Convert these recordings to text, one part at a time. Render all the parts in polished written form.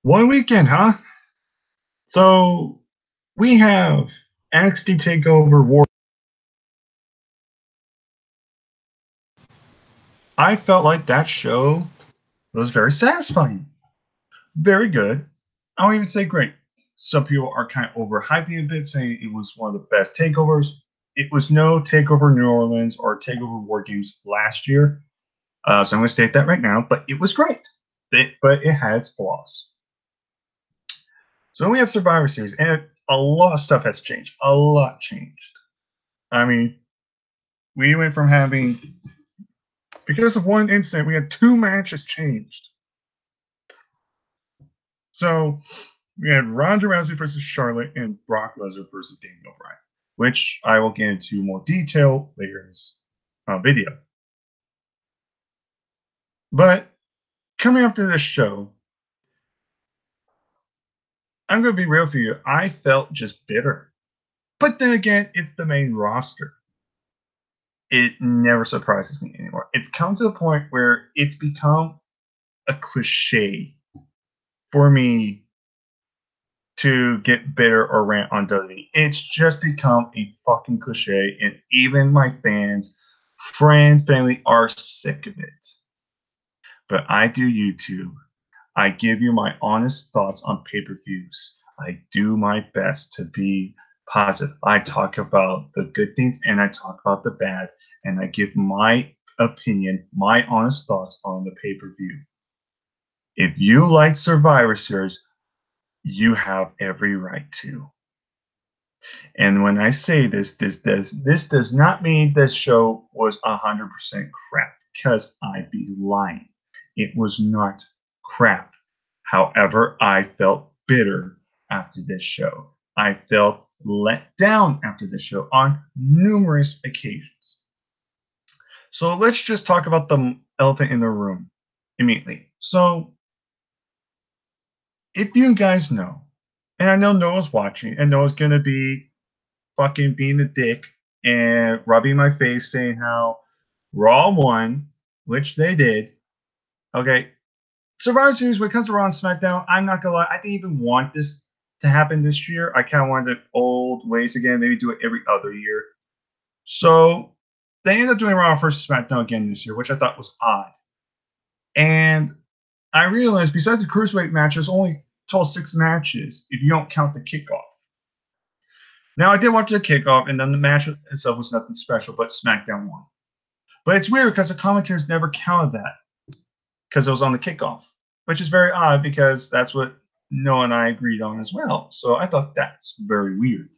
One weekend, huh? So we have NXT Takeover War. I felt like that show was very satisfying, very good. I won't even say great. Some people are kind of overhyping a bit, saying it was one of the best takeovers. It was no Takeover New Orleans or Takeover War Games last year, so I'm going to state that right now. But it was great. But it had its flaws. So we have Survivor Series, and a lot of stuff has changed. A lot changed. I mean, we went from having, because of one incident, we had two matches changed. So we had Ronda Rousey versus Charlotte and Brock Lesnar versus Daniel Bryan, which I will get into more detail later in this video. But coming up to this show, I'm going to be real for you. I felt just bitter. But then again, it's the main roster. It never surprises me anymore. It's come to a point where it's become a cliche for me to get bitter or rant on WWE. It's just become a fucking cliche, and even my fans, friends, family are sick of it. But I do YouTube. I give you my honest thoughts on pay-per-views. I do my best to be positive. I talk about the good things and I talk about the bad, and I give my opinion, my honest thoughts on the pay-per-view. If you like Survivor Series, you have every right to. And when I say this does not mean this show was 100% crap, because I'd be lying. It was not crap. However, I felt bitter after this show. I felt let down after this show on numerous occasions. So let's just talk about the elephant in the room immediately. So if you guys know, and I know Noah's watching, and Noah's gonna be fucking being a dick and rubbing my face saying how Raw won, which they did. Okay. Survivor Series, when it comes to Raw and SmackDown, I'm not gonna lie, I didn't even want this to happen this year. I kind of wanted it old ways again, maybe do it every other year. So they ended up doing Raw versus SmackDown again this year, which I thought was odd. And I realized besides the cruiserweight matches, only total 6 matches if you don't count the kickoff. Now, I did watch the kickoff, and then the match itself was nothing special, but SmackDown won. But it's weird because the commentators never counted that because it was on the kickoff, which is very odd because that's what Noah and I agreed on as well. So I thought that's very weird.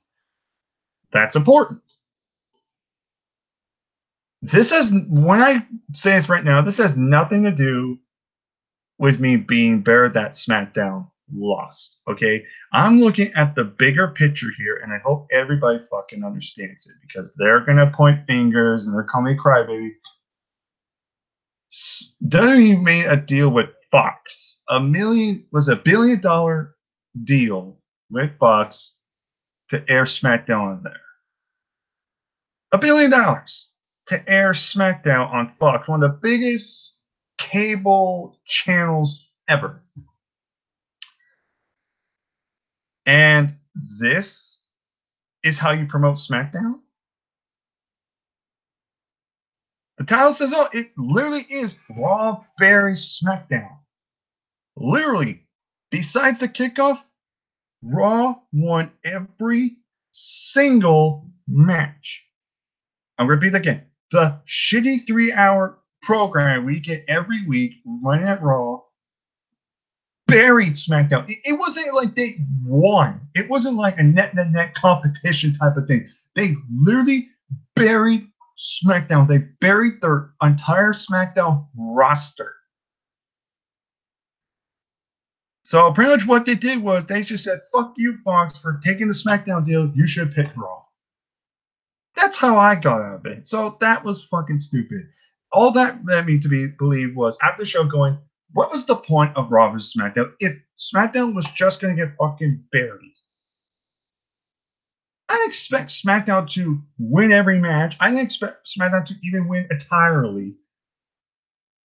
That's important. This has, when I say this right now, this has nothing to do with me being bare that SmackDown lost. Okay, I'm looking at the bigger picture here, and I hope everybody fucking understands it because they're gonna point fingers and they're calling me crybaby. WWE made a deal with Fox. A $1 billion deal with Fox to air SmackDown on there. $1 billion to air SmackDown on Fox, one of the biggest cable channels ever. And this is how you promote SmackDown? The title says, oh, it literally is Raw buries SmackDown. Literally, besides the kickoff, Raw won every single match. I'm going to repeat again. The shitty 3-hour program we get every week running at Raw buried SmackDown. It wasn't like they won. It wasn't like a net competition type of thing. They literally buried SmackDown. They buried their entire SmackDown roster. So pretty much what they did was they just said, fuck you, Fox, for taking the SmackDown deal. You should pick Raw. That's how I got out of it. So that was fucking stupid. All that led me to believe was after the show going, what was the point of Raw vs. SmackDown if SmackDown was just going to get fucking buried? I didn't expect SmackDown to win every match. I didn't expect SmackDown to even win entirely.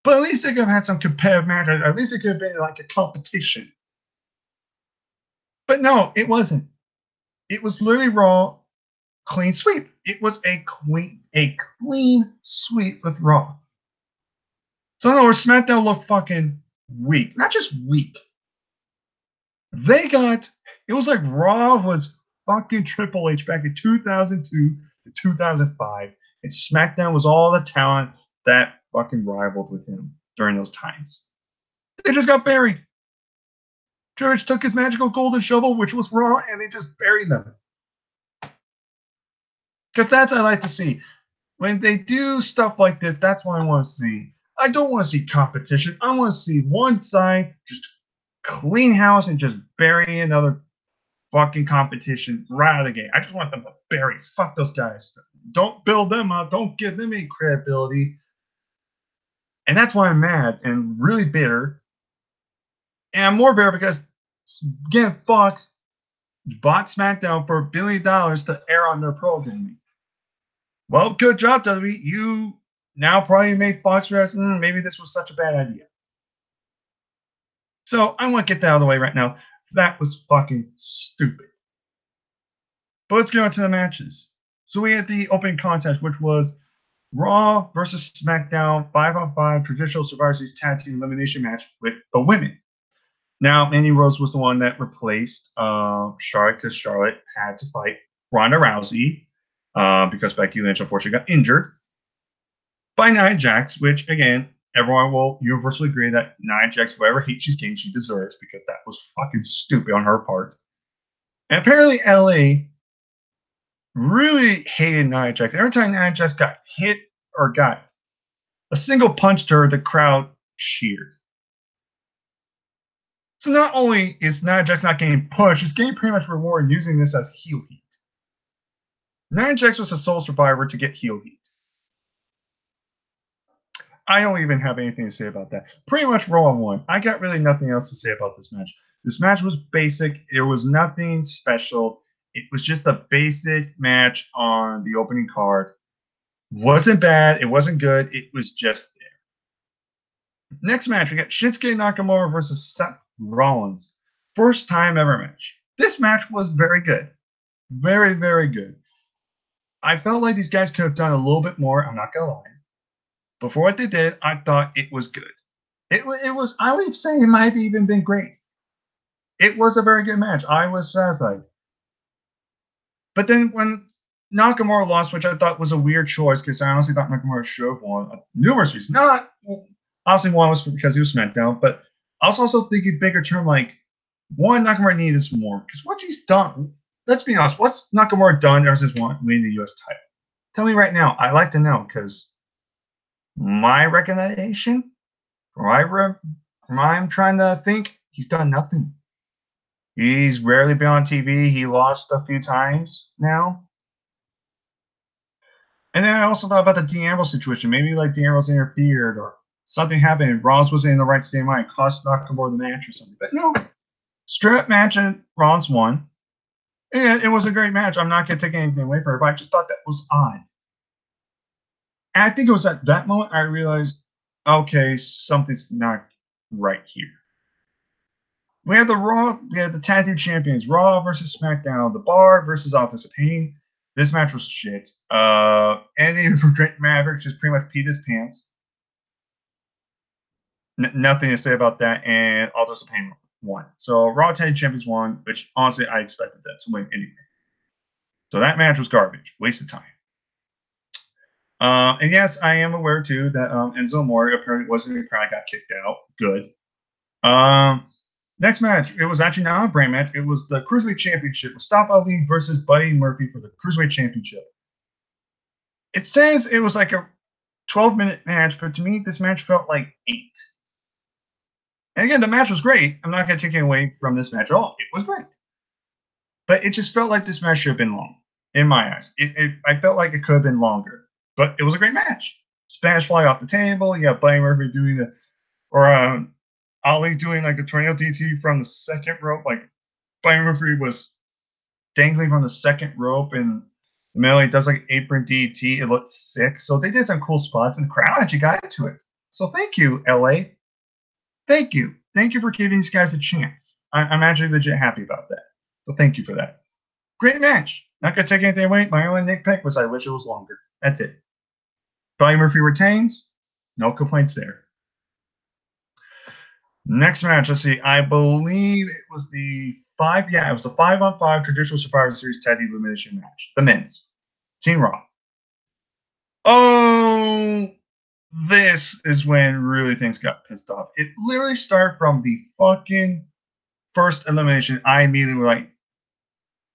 But at least they could have had some competitive matches. At least it could have been like a competition. But no, it wasn't. It was literally Raw clean sweep. It was a clean sweep with Raw. So in other words, SmackDown looked fucking weak. Not just weak. It was like Raw was fucking Triple H back in 2002 to 2005. And SmackDown was all the talent that fucking rivaled with him during those times. They just got buried. George took his magical golden shovel, which was Raw, and they just buried them. Because that's what I like to see. When they do stuff like this, that's what I want to see. I don't want to see competition. I want to see one side just clean house and just bury another fucking competition right out of the gate. I just want them to bury. Fuck those guys. Don't build them up. Don't give them any credibility. And that's why I'm mad and really bitter. And I'm more bitter because, again, Fox bought SmackDown for $1 billion to air on their programming. Well, good job, WWE. You now probably made Fox realize maybe this was such a bad idea. So I want to get that out of the way right now. That was fucking stupid. But let's get on to the matches. So we had the opening contest, which was Raw versus SmackDown 5-on-5 traditional Survivor Series tag team elimination match with the women. Now, Mandy Rose was the one that replaced Charlotte because Charlotte had to fight Ronda Rousey because Becky Lynch unfortunately got injured by Nia Jax, which, again, everyone will universally agree that Nia Jax, whatever hate she's gained, she deserves because that was fucking stupid on her part. And apparently LA really hated Nia Jax. Every time Nia Jax got hit or got a single punch to her, the crowd cheered. So not only is Nia Jax not getting pushed, she's getting pretty much rewarded using this as heel heat. Nia Jax was a sole survivor to get heel heat. I don't even have anything to say about that. Pretty much Raw won. I got really nothing else to say about this match. This match was basic. There was nothing special. It was just a basic match on the opening card. Wasn't bad. It wasn't good. It was just there. Next match, we got Shinsuke Nakamura versus Seth Rollins. First time ever match. This match was very good. Very, very good. I felt like these guys could have done a little bit more. I'm not going to lie. But for what they did, I thought it was good. It was, I would say it might have even been great. It was a very good match. I was satisfied. But then when Nakamura lost, which I thought was a weird choice, because I honestly thought Nakamura should have won numerous reasons. Not, obviously one was because he was SmackDown, but I was also thinking bigger term, like, one, Nakamura needed this more. Because once he's done, let's be honest, what's Nakamura done ever since winning the U.S. title? Tell me right now. I'd like to know, because my recommendation, from I'm trying to think, he's done nothing. He's rarely been on TV. He lost a few times now. And then I also thought about the Dean Ambrose situation. Maybe like Dean Ambrose interfered or something happened and Rollins wasn't in the right state of mind, cost Nakamura the match or something. But no, straight up match and Rollins won. And it was a great match. I'm not going to take anything away from it, but I just thought that was odd. And I think it was at that moment I realized, okay, something's not right here. We had the tag team champions, Raw versus SmackDown, The Bar versus Authors of Pain. This match was shit. Andy Maverick just pretty much peed his pants. Nothing to say about that, and Authors of Pain won. So Raw tag team champions won, which honestly I expected that to win anyway. So that match was garbage, waste of time. And yes, I am aware too that Enzo Amore apparently wasn't in the crowd, got kicked out. Good. Next match, it was actually not a brand match. It was the Cruiserweight Championship. Mustafa Ali versus Buddy Murphy for the Cruiserweight Championship. It says it was like a 12-minute match, but to me, this match felt like 8. And again, the match was great. I'm not going to take anything away from this match at all. It was great. But it just felt like this match should have been long, in my eyes. I felt like it could have been longer. But it was a great match. Spanish fly off the table. You got Buddy Murphy doing Ali doing like a tornado DT from the second rope. Like Buddy Murphy was dangling from the second rope, and the middle he does like apron DT. It looked sick. So they did some cool spots, and the crowd actually got into it. So thank you, LA. Thank you. Thank you for giving these guys a chance. I'm actually legit happy about that. So thank you for that. Great match. Not gonna take anything away. My only nitpick was I wish it was longer. That's it. Buddy Murphy retains. No complaints there. Next match, let's see. I believe it was the it was a 5-on-5 traditional Survivor Series tag team elimination match. The men's. Team Raw. Oh, this is when really things got pissed off. It literally started from the fucking first elimination. I immediately was like,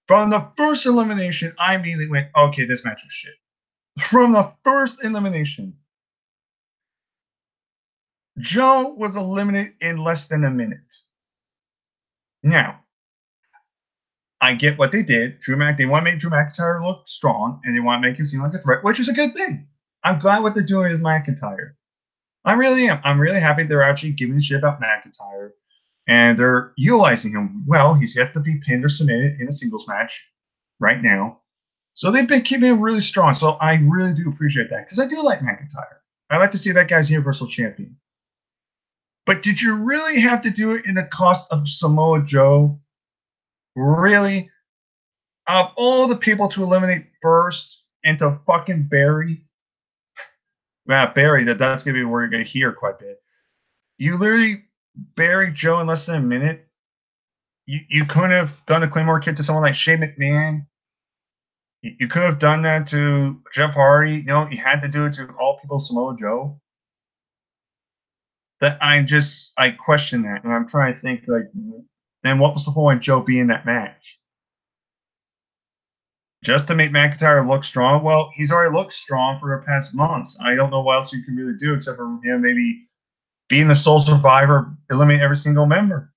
from the first elimination, I immediately went, okay, this match was shit. From the first elimination, Joe was eliminated in less than a minute. Now, I get what they did. They want to make Drew McIntyre look strong, and they want to make him seem like a threat, which is a good thing. I'm glad what they're doing with McIntyre. I really am. I'm really happy they're actually giving a shit about McIntyre, and they're utilizing him well. He's yet to be pinned or submitted in a singles match right now. So they've been keeping him really strong. So I really do appreciate that, because I do like McIntyre. I like to see that guy's Universal Champion. But did you really have to do it in the cost of Samoa Joe? Really? Of all the people to eliminate first and to fucking bury, that's going to be where you're going to hear quite a bit. You literally buried Joe in less than a minute. You couldn't have done a Claymore kick to someone like Shane McMahon. You could have done that to Jeff Hardy. You know, you had to do it to all people Samoa Joe. That I question that, and I'm trying to think, like, then what was the point of Joe being in that match? Just to make McIntyre look strong? Well, he's already looked strong for the past months. I don't know what else you can really do except for maybe being the sole survivor, eliminate every single member.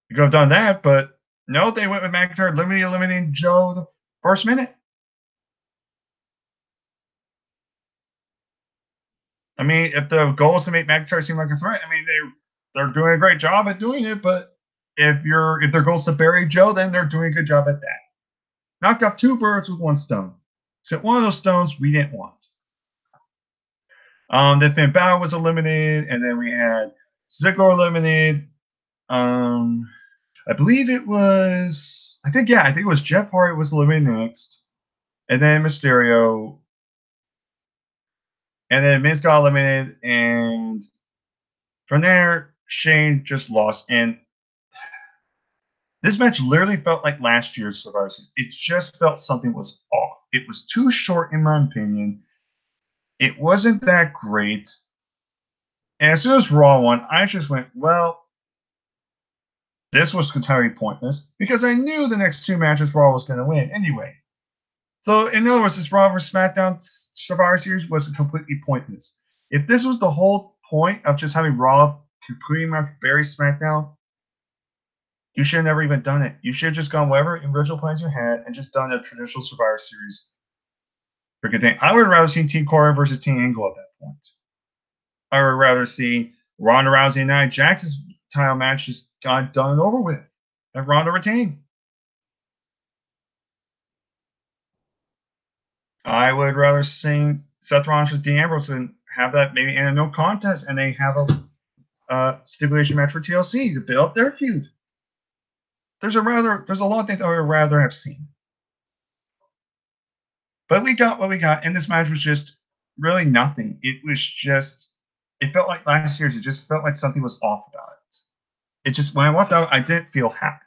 You could have done that, but no, they went with McIntyre eliminating Joe the first minute. I mean, if the goal is to make McIntyre seem like a threat, I mean they're doing a great job at doing it. But if their goal is to bury Joe, then they're doing a good job at that. Knocked off 2 birds with 1 stone. Except one of those stones we didn't want. Then Finn Balor was eliminated, and then we had Ziggler eliminated. I believe it was. I think it was Jeff Hardy was eliminated next, and then Mysterio. And then Miz got eliminated, and from there, Shane just lost. And this match literally felt like last year's Survivor Series. It just felt something was off. It was too short, in my opinion. It wasn't that great. And as soon as Raw won, I just went, well, this was entirely pointless, because I knew the next 2 matches Raw was going to win anyway. So, in other words, this Raw vs. SmackDown Survivor Series was completely pointless. If this was the whole point of just having Raw pretty much bury SmackDown, you should have never even done it. You should have just gone whatever original plans you had and just done a traditional Survivor Series freaking thing. I would rather see Team Corbin versus Team Angle at that point. I would rather see Ronda Rousey and Nia Jax's title match just got done and over with, and Ronda retained. I would rather see Seth Rollins versus Dean Ambrose and have that maybe in a no contest, and they have a stipulation match for TLC to build up their feud. There's a lot of things I would rather have seen. But we got what we got, and this match was just really nothing. It felt like last year's. It just felt like something was off about it. It just, when I walked out, I didn't feel happy.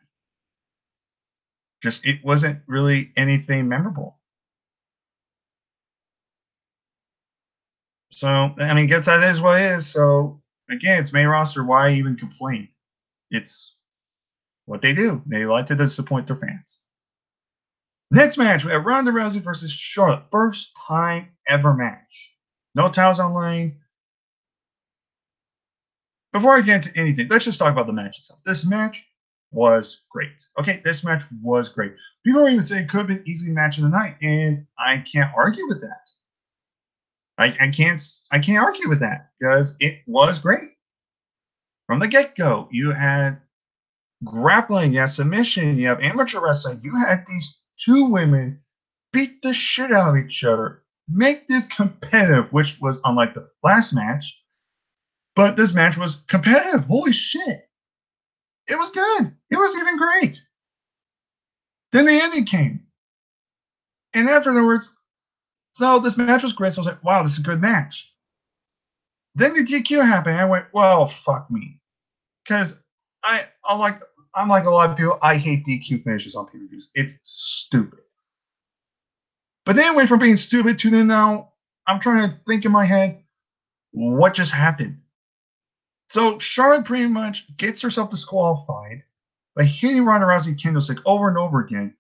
It wasn't really anything memorable. So, I mean, I guess that is what it is. So, again, it's main roster. Why even complain? It's what they do. They like to disappoint their fans. Next match, we have Ronda Rousey versus Charlotte. First time ever match. No titles on line. Before I get into anything, let's just talk about the match itself. This match was great. Okay, this match was great. People are even saying it could have been easily match of the night, and I can't argue with that. I can't argue with that, because it was great. From the get-go, you had grappling, you have submission, you have amateur wrestling. You had these 2 women beat the shit out of each other, make this competitive, which was unlike the last match. But this match was competitive. Holy shit. It was good. It was even great. Then the ending came. And afterwards, so this match was great. So I was like, wow, this is a good match. Then the DQ happened. And I went, well, fuck me. Because I'm like a lot of people, I hate DQ finishes on pay-per-views. It's stupid. But then it went from being stupid to then now I'm trying to think in my head, what just happened? So Charlotte pretty much gets herself disqualified by hitting Ronda Rousey candlestick over and over again.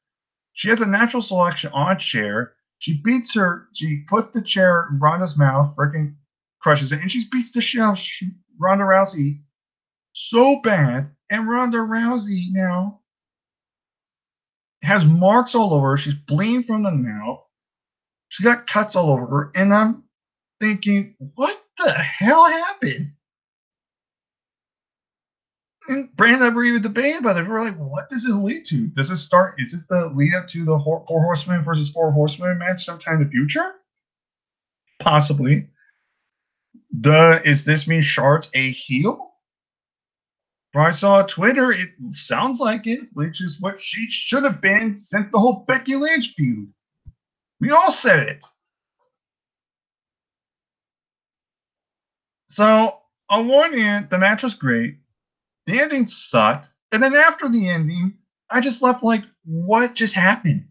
She has a natural selection on a chair. She beats her. She puts the chair in Ronda's mouth, freaking crushes it, and she beats the shit out of Ronda Rousey so bad. And Ronda Rousey now has marks all over her. She's bleeding from the mouth. She got cuts all over her. And I'm thinking, what the hell happened? And Brandon and I were even debating about it. We were like, what does it lead to? Does it start? Is this the lead up to the Four Horsemen versus Four Horsemen match sometime in the future? Possibly. Is this mean Charlotte's a heel? From I saw on Twitter, it sounds like it, which is what she should have been since the whole Becky Lynch feud. We all said it. So, on one hand, the match was great. The ending sucked. And then after the ending, I just left like, what just happened?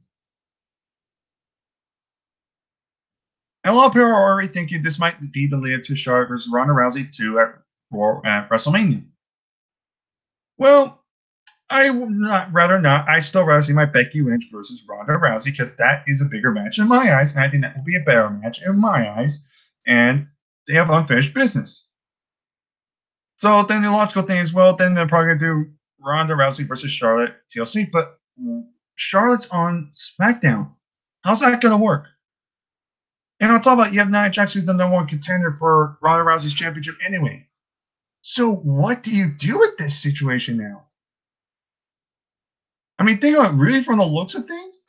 And a lot of people are already thinking this might be the lead to Charlotte versus Ronda Rousey 2 at WrestleMania. Well, I would rather not. I still rather see my Becky Lynch versus Ronda Rousey because that is a bigger match in my eyes, and I think that will be a better match in my eyes. And they have unfinished business. So then the logical thing is, well, then they're probably gonna do Ronda Rousey versus Charlotte TLC, but Charlotte's on SmackDown. How's that gonna work? And on top of it, you have Nia Jax, who's the number one contender for Ronda Rousey's championship anyway. So what do you do with this situation now? I mean, think about it, really from the looks of things,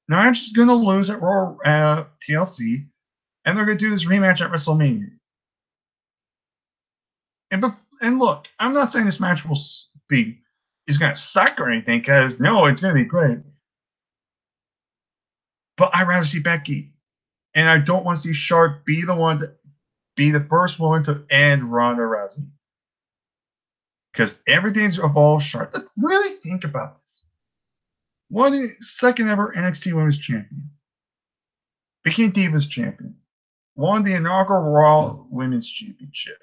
Nia Jax is going to lose at Raw TLC, and they're going to do this rematch at WrestleMania. And look, I'm not saying this match is going to suck or anything, because no, it's going to be great. But I'd rather see Becky. And I don't want to see Charlotte be the first woman to end Ronda Rousey. Because everything's evolved Charlotte. Let's really think about this. Won the second ever NXT Women's Champion. Became Divas Champion. Won the inaugural Raw Women's Championship.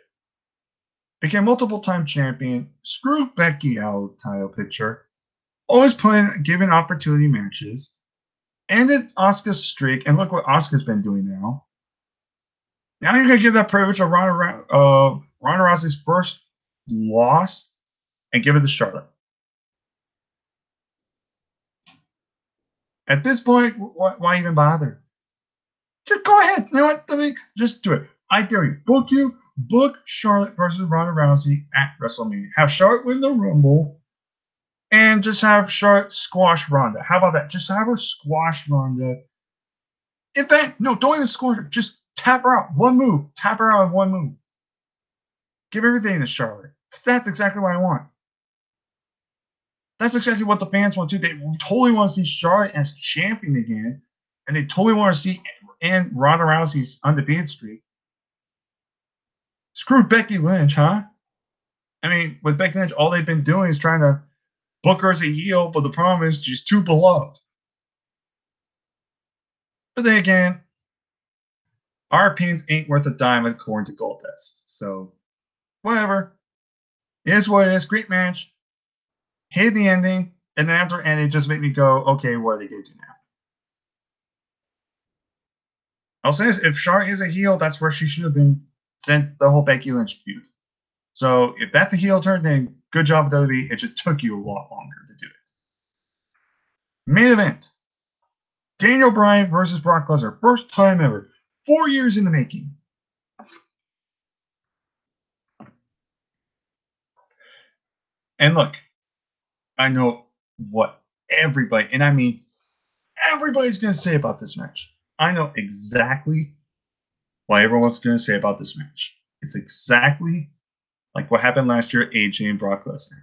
Became multiple-time champion. Screwed Becky out of the title picture. Always giving opportunity matches. Ended Asuka's streak, and look what Asuka's been doing now. Now you're going to give that privilege of Ronda Rousey's first loss and give it to Charlotte. At this point, why even bother? Just go ahead. You know what? Just do it. I dare you. Book Charlotte versus Ronda Rousey at WrestleMania. Have Charlotte win the Rumble. And just have Charlotte squash Ronda. How about that? Just have her squash Ronda. In fact, no, don't even squash her. Just tap her out. One move. Tap her out in one move. Give everything to Charlotte. Because that's exactly what I want. That's exactly what the fans want too. They totally want to see Charlotte as champion again. And they totally want to see end Ronda Rousey's undefeated streak. Screw Becky Lynch, huh? I mean, with Becky Lynch, all they've been doing is trying to book her as a heel, but the problem is she's too beloved. But then again, our opinions ain't worth a dime according to Goldust. So, whatever. It is what it is. Great match. Hated the ending. And then after ending, it just made me go, okay, what are they going to do now? I'll say this, if Charlotte is a heel, that's where she should have been since the whole Becky Lynch feud. So, if that's a heel turn, then good job, WWE. It just took you a lot longer to do it. Main event. Daniel Bryan versus Brock Lesnar. First time ever. 4 years in the making. And look, I know what everybody, and I mean everybody's going to say about this match. I know exactly what everyone's going to say about this match. It's exactly like what happened last year, AJ and Brock Lesnar.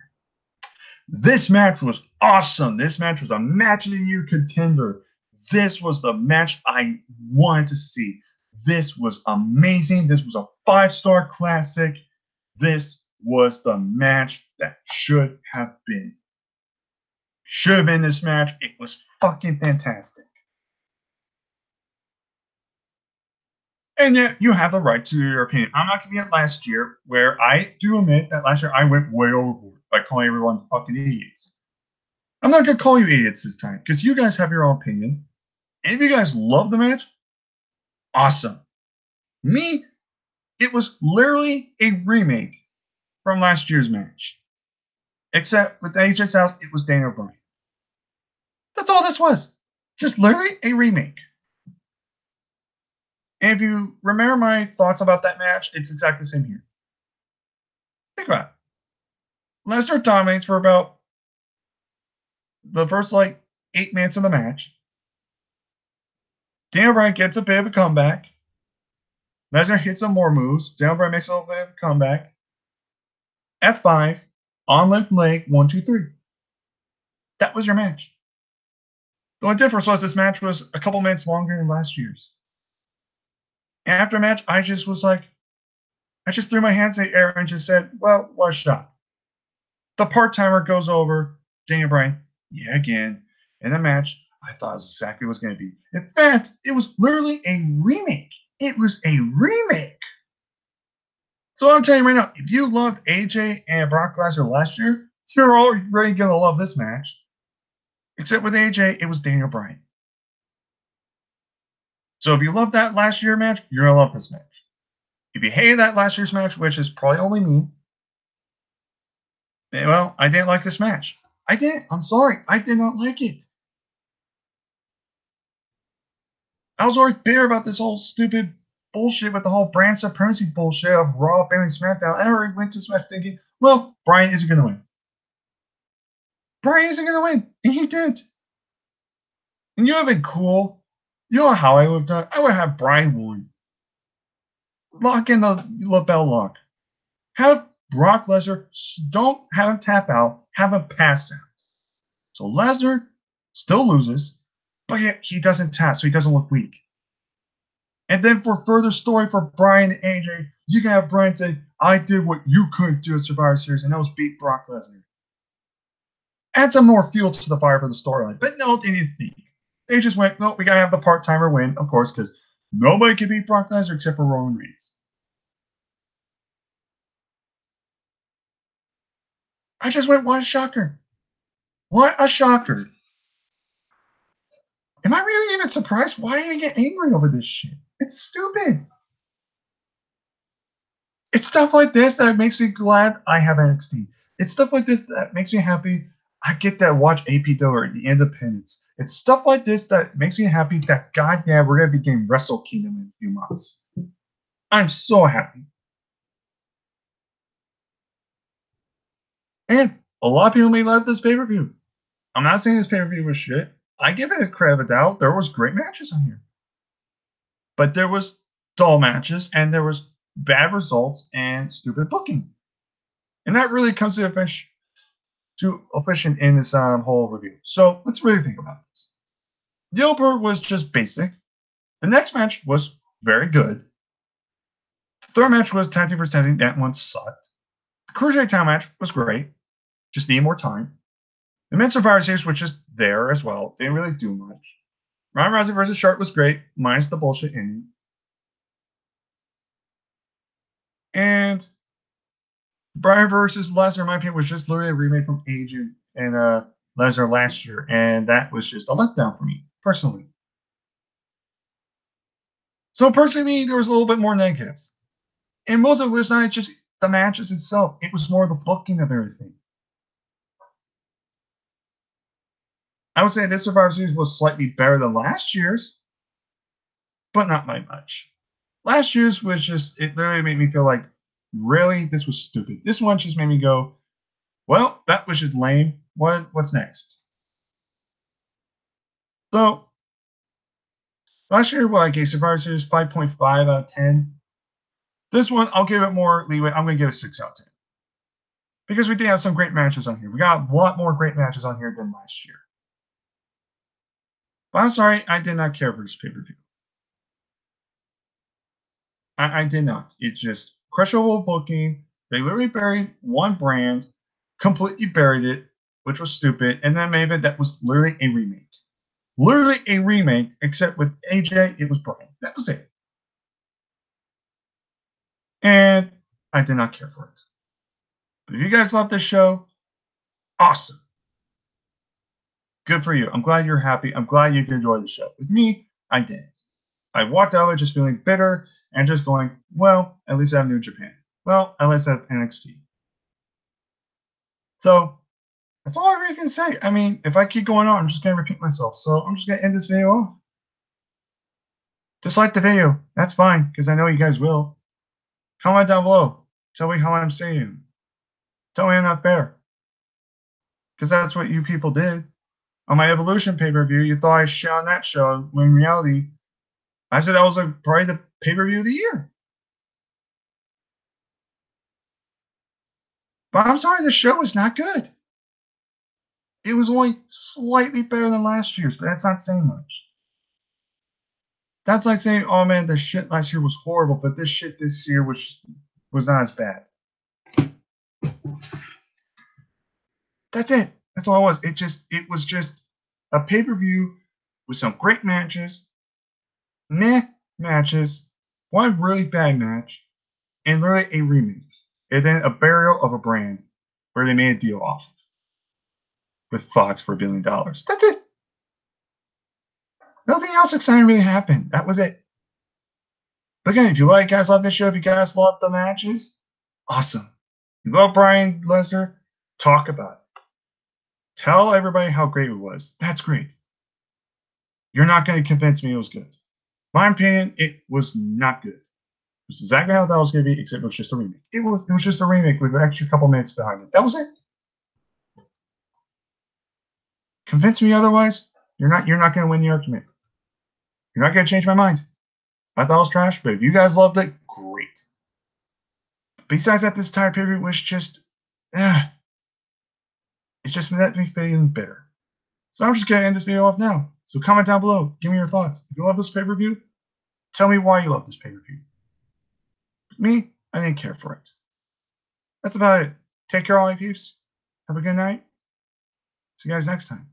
This match was awesome. This match was a match of the year contender. This was the match I wanted to see. This was amazing. This was a 5-star classic. This was the match that should have been. Should have been this match. It was fucking fantastic. And yet, you have the right to your opinion. I'm not going to be at last year, where I do admit that last year I went way overboard by calling everyone fucking idiots. I'm not going to call you idiots this time, because you guys have your own opinion. And if you guys love the match, awesome. Me, it was literally a remake from last year's match. Except with AJ Styles, it was Daniel Bryan. That's all this was. Just literally a remake. And if you remember my thoughts about that match, it's exactly the same here. Think about it. Lesnar dominates for about the first 8 minutes of the match. Daniel Bryan gets a bit of a comeback. Lesnar hits some more moves. Daniel Bryan makes a little bit of a comeback. F5, on left leg, 1, 2, 3. That was your match. The only difference was this match was a couple minutes longer than last year's. And after match, I just threw my hands in the air and just said, well, what a shot. The part-timer goes over. Daniel Bryan, yeah, again. In the match, I thought it was exactly what it was going to be. In fact, it was literally a remake. It was a remake. So I'm telling you right now, if you loved AJ and Brock Lesnar last year, you're already going to love this match. Except with AJ, it was Daniel Bryan. So if you loved that last year match, you're going to love this match. If you hated that last year's match, which is probably only me, well, I didn't like this match. I didn't. I'm sorry. I did not like it. I was already bitter about this whole stupid bullshit with the whole brand supremacy bullshit of Raw beating SmackDown. I already went to SmackDown thinking, well, Bryan isn't going to win. Bryan isn't going to win. And he did. And you would have been cool. You know how I would have done? I would have Bryan win. Lock in the lapel lock. Have Brock Lesnar, don't have him tap out, have him pass out. So Lesnar still loses, but yet he doesn't tap, so he doesn't look weak. And then for further story for Bryan and AJ, you can have Bryan say, I did what you couldn't do at Survivor Series, and that was beat Brock Lesnar. Add some more fuel to the fire for the storyline. But no, they didn't think. They just went, no, we got to have the part-timer win, of course, because nobody can beat Brock Lesnar except for Roman Reigns. I just went, what a shocker. What a shocker. Am I really even surprised? Why did I get angry over this shit? It's stupid. It's stuff like this that makes me glad I have NXT. It's stuff like this that makes me happy I get to watch APW, the Independents. It's stuff like this that makes me happy that, goddamn, we're going to be getting Wrestle Kingdom in a few months. I'm so happy. And a lot of people may love this pay-per-view. I'm not saying this pay-per-view was shit. I give it a credit of a doubt. There was great matches on here. But there was dull matches, and there was bad results and stupid booking. And that really comes to efficient in this whole review. So let's really think about this. Gilbert was just basic. The next match was very good. The third match was tag team versus tag team. That one sucked. The Cruiserweight title match was great. Just need more time. The Men's Survivor Series was just there as well. Didn't really do much. Ronda Rousey versus Charlotte was great, minus the bullshit ending. And Bryan versus Lesnar, in my opinion, was just literally a remake from AJ and Lesnar last year, and that was just a letdown for me, personally. So personally, there was a little bit more negatives. And most of it was not just the matches itself. It was more the booking of everything. I would say this Survivor Series was slightly better than last year's, but not by much. Last year's was just, it literally made me feel like, really, this was stupid. This one just made me go, well, that was just lame. What's next? So, last year, I gave Survivor Series 5.5 out of 10. This one, I'll give it more leeway. I'm going to give it 6 out of 10. Because we did have some great matches on here. We got a lot more great matches on here than last year. But I'm sorry, I did not care for this pay-per-view. I did not. It's just questionable booking. They literally buried one brand, completely buried it, which was stupid, and then made it that was literally a remake. Literally a remake, except with AJ, it was Bryan. That was it. And I did not care for it. But if you guys love this show, awesome. Good for you. I'm glad you're happy. I'm glad you can enjoy the show. With me, I didn't. I walked out of it just feeling bitter and just going, well, at least I have New Japan. Well, at least I have NXT. So that's all I really can say. I mean, if I keep going on, I'm just going to repeat myself. So I'm just going to end this video off. Dislike the video. That's fine, because I know you guys will. Comment down below. Tell me how I'm saying. Tell me I'm not fair. Because that's what you people did. On my Evolution pay-per-view, you thought I shit on that show, when in reality, I said that was probably the pay-per-view of the year. But I'm sorry, the show was not good. It was only slightly better than last year's, but that's not saying much. That's like saying, oh man, the shit last year was horrible, but this shit this year was not as bad. That's it. That's all it was. It was just a pay-per-view with some great matches, meh matches, one really bad match, and literally a remake. And then a burial of a brand where they made a deal off of with Fox for $1 billion. That's it. Nothing else exciting really happened. That was it. But again, if you guys love this show, if you guys love the matches, awesome. You love Bryan Lesnar, talk about it. Tell everybody how great it was. That's great. You're not going to convince me it was good. My opinion, it was not good. It was exactly how that was going to be, except it was just a remake. It was just a remake with an extra couple minutes behind it. That was it. Convince me otherwise, you're not going to win the argument. You're not going to change my mind. I thought it was trash, but if you guys loved it, great. Besides that, this entire pay-per-view was just, it's just let me feeling bitter. So I'm just going to end this video off now. So comment down below. Give me your thoughts. If you love this pay-per-view, tell me why you love this pay-per-view. Me, I didn't care for it. That's about it. Take care, all my peeps. Have a good night. See you guys next time.